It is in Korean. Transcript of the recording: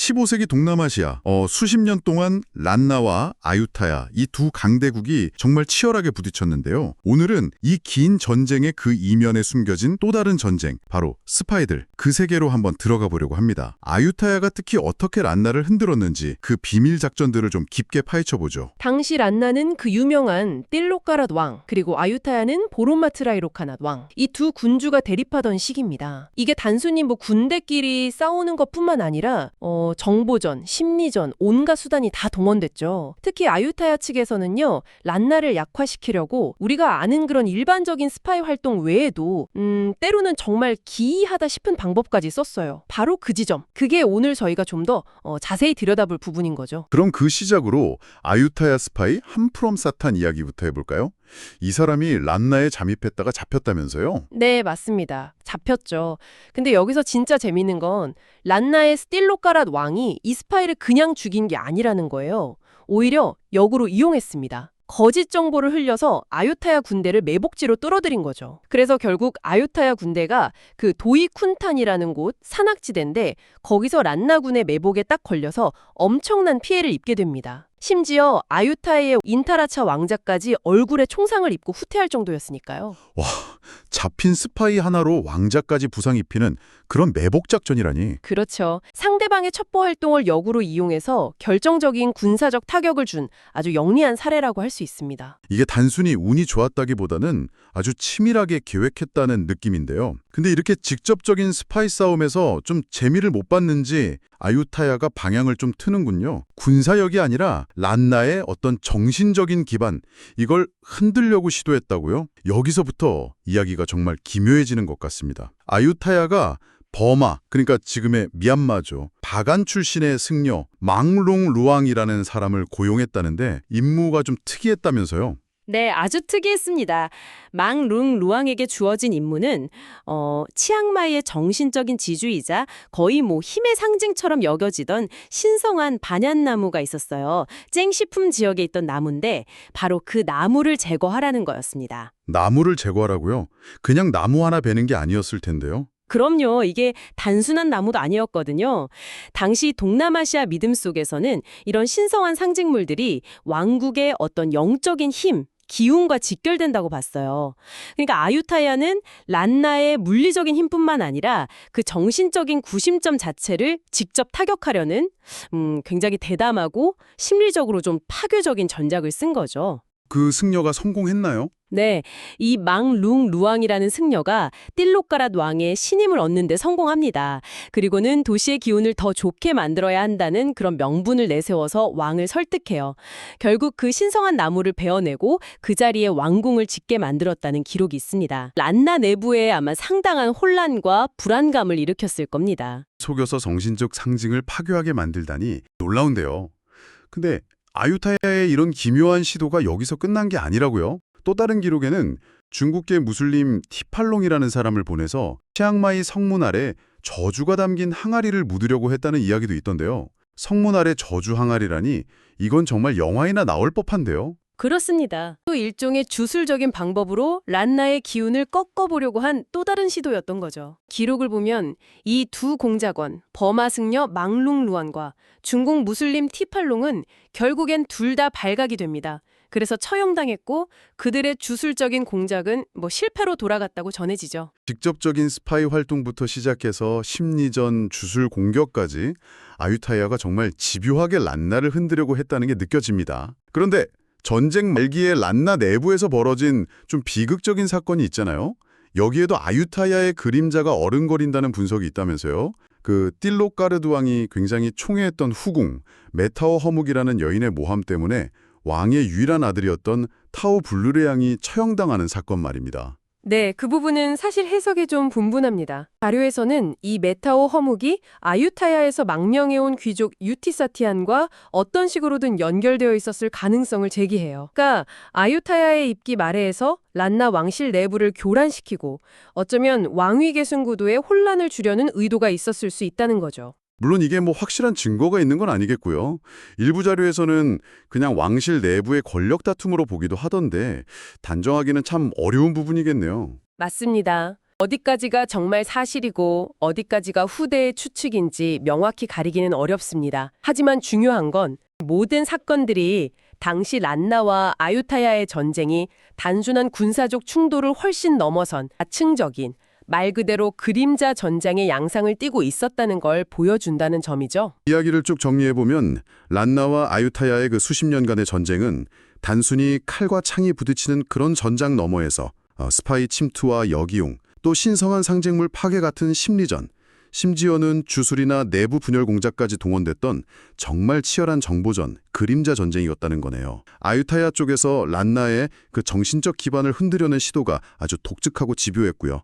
15세기 동남아시아, 수십 년 동안 란나와 아유타야 이 두 강대국이 정말 치열하게 부딪혔는데요. 오늘은 이 긴 전쟁의 그 이면에 숨겨진 또 다른 전쟁, 바로 스파이들, 그 세계로 한번 들어가 보려고 합니다. 아유타야가 특히 어떻게 란나를 흔들었는지 그 비밀 작전들을 좀 깊게 파헤쳐보죠. 당시 란나는 그 유명한 띨로까랏 왕, 그리고 아유타야는 보로마트라이로카낫 왕, 이 두 군주가 대립하던 시기입니다. 이게 단순히 군대끼리 싸우는 것뿐만 아니라 정보전, 심리전, 온갖 수단이 다 동원됐죠. 특히 아유타야 측에서는요, 란나를 약화시키려고 우리가 아는 그런 일반적인 스파이 활동 외에도 때로는 정말 기이하다 싶은 방법까지 썼어요. 바로 그 지점. 그게 오늘 저희가 좀 더 자세히 들여다볼 부분인 거죠. 그럼 그 시작으로 아유타야 스파이 함프롬 사탄 이야기부터 해볼까요? 이 사람이 란나에 잠입했다가 잡혔다면서요? 네, 맞습니다. 잡혔죠. 근데 여기서 진짜 재밌는 건 란나의 스틸로까랏 왕이 이 스파이를 그냥 죽인 게 아니라는 거예요. 오히려 역으로 이용했습니다. 거짓 정보를 흘려서 아유타야 군대를 매복지로 뚫어들인 거죠. 그래서 결국 아유타야 군대가 그 도이쿤탄이라는 곳 산악지대인데 거기서 란나군의 매복에 딱 걸려서 엄청난 피해를 입게 됩니다. 심지어 아유타야의 인타라차 왕자까지 얼굴에 총상을 입고 후퇴할 정도였으니까요. 와, 잡힌 스파이 하나로 왕자까지 부상 입히는 그런 매복 작전이라니. 그렇죠. 상대방의 첩보 활동을 역으로 이용해서 결정적인 군사적 타격을 준 아주 영리한 사례라고 할 수 있습니다. 이게 단순히 운이 좋았다기보다는 아주 치밀하게 계획했다는 느낌인데요. 근데 이렇게 직접적인 스파이 싸움에서 좀 재미를 못 봤는지 아유타야가 방향을 좀 트는군요. 군사력이 아니라 란나의 어떤 정신적인 기반, 이걸 흔들려고 시도했다고요? 여기서부터 이야기가 정말 기묘해지는 것 같습니다. 아유타야가 버마, 그러니까 지금의 미얀마죠. 바간 출신의 승려 망룽 루앙이라는 사람을 고용했다는데 임무가 좀 특이했다면서요? 네, 아주 특이했습니다. 망룽 루앙에게 주어진 임무는 치앙마이의 정신적인 지주이자 거의 힘의 상징처럼 여겨지던 신성한 반얀나무가 있었어요. 쨍시품 지역에 있던 나무인데 바로 그 나무를 제거하라는 거였습니다. 나무를 제거하라고요? 그냥 나무 하나 베는 게 아니었을 텐데요. 그럼요. 이게 단순한 나무도 아니었거든요. 당시 동남아시아 믿음 속에서는 이런 신성한 상징물들이 왕국의 어떤 영적인 힘, 기운과 직결된다고 봤어요. 그러니까 아유타야는 란나의 물리적인 힘뿐만 아니라 그 정신적인 구심점 자체를 직접 타격하려는 굉장히 대담하고 심리적으로 좀 파괴적인 전략을 쓴 거죠. 그 승려가 성공했나요? 네, 이 망룽 루앙이라는 승려가 띨로까랏 왕의 신임을 얻는 데 성공합니다. 그리고는 도시의 기운을 더 좋게 만들어야 한다는 그런 명분을 내세워서 왕을 설득해요. 결국 그 신성한 나무를 베어내고 그 자리에 왕궁을 짓게 만들었다는 기록이 있습니다. 란나 내부에 아마 상당한 혼란과 불안감을 일으켰을 겁니다. 속여서 정신적 상징을 파괴하게 만들다니 놀라운데요. 근데 아유타야의 이런 기묘한 시도가 여기서 끝난 게 아니라고요? 또 다른 기록에는 중국계 무슬림 티팔롱이라는 사람을 보내서 치앙마이 성문 아래 저주가 담긴 항아리를 묻으려고 했다는 이야기도 있던데요. 성문 아래 저주 항아리라니 이건 정말 영화에나 나올 법한데요. 그렇습니다. 또 일종의 주술적인 방법으로 란나의 기운을 꺾어보려고 한 또 다른 시도였던 거죠. 기록을 보면 이 두 공작원, 버마 승려 망룽 루안과 중국 무슬림 티팔롱은 결국엔 둘 다 발각이 됩니다. 그래서 처형당했고 그들의 주술적인 공작은 실패로 돌아갔다고 전해지죠. 직접적인 스파이 활동부터 시작해서 심리전, 주술 공격까지 아유타야가 정말 집요하게 란나를 흔들려고 했다는 게 느껴집니다. 그런데 전쟁 말기에 란나 내부에서 벌어진 좀 비극적인 사건이 있잖아요. 여기에도 아유타야의 그림자가 어른거린다는 분석이 있다면서요. 그 띨로까르드 왕이 굉장히 총애했던 후궁 메타오 허묵이라는 여인의 모함 때문에 왕의 유일한 아들이었던 타오 블루레 양이 처형당하는 사건 말입니다. 네, 그 부분은 사실 해석이 좀 분분합니다. 자료에서는 이 메타오 허묵이 아유타야에서 망명해온 귀족 유티사티안과 어떤 식으로든 연결되어 있었을 가능성을 제기해요. 그러니까 아유타야의 입기 말해에서 란나 왕실 내부를 교란시키고 어쩌면 왕위 계승 구도에 혼란을 주려는 의도가 있었을 수 있다는 거죠. 물론 이게 확실한 증거가 있는 건 아니겠고요. 일부 자료에서는 그냥 왕실 내부의 권력 다툼으로 보기도 하던데 단정하기는 참 어려운 부분이겠네요. 맞습니다. 어디까지가 정말 사실이고 어디까지가 후대의 추측인지 명확히 가리기는 어렵습니다. 하지만 중요한 건 모든 사건들이 당시 란나와 아유타야의 전쟁이 단순한 군사적 충돌을 훨씬 넘어선 다층적인 말 그대로 그림자 전쟁의 양상을 띠고 있었다는 걸 보여준다는 점이죠. 이야기를 쭉 정리해보면 란나와 아유타야의 그 수십 년간의 전쟁은 단순히 칼과 창이 부딪히는 그런 전장 너머에서 스파이 침투와 역이용, 또 신성한 상징물 파괴 같은 심리전, 심지어는 주술이나 내부 분열 공작까지 동원됐던 정말 치열한 정보전, 그림자 전쟁이었다는 거네요. 아유타야 쪽에서 란나의 그 정신적 기반을 흔들려는 시도가 아주 독특하고 집요했고요.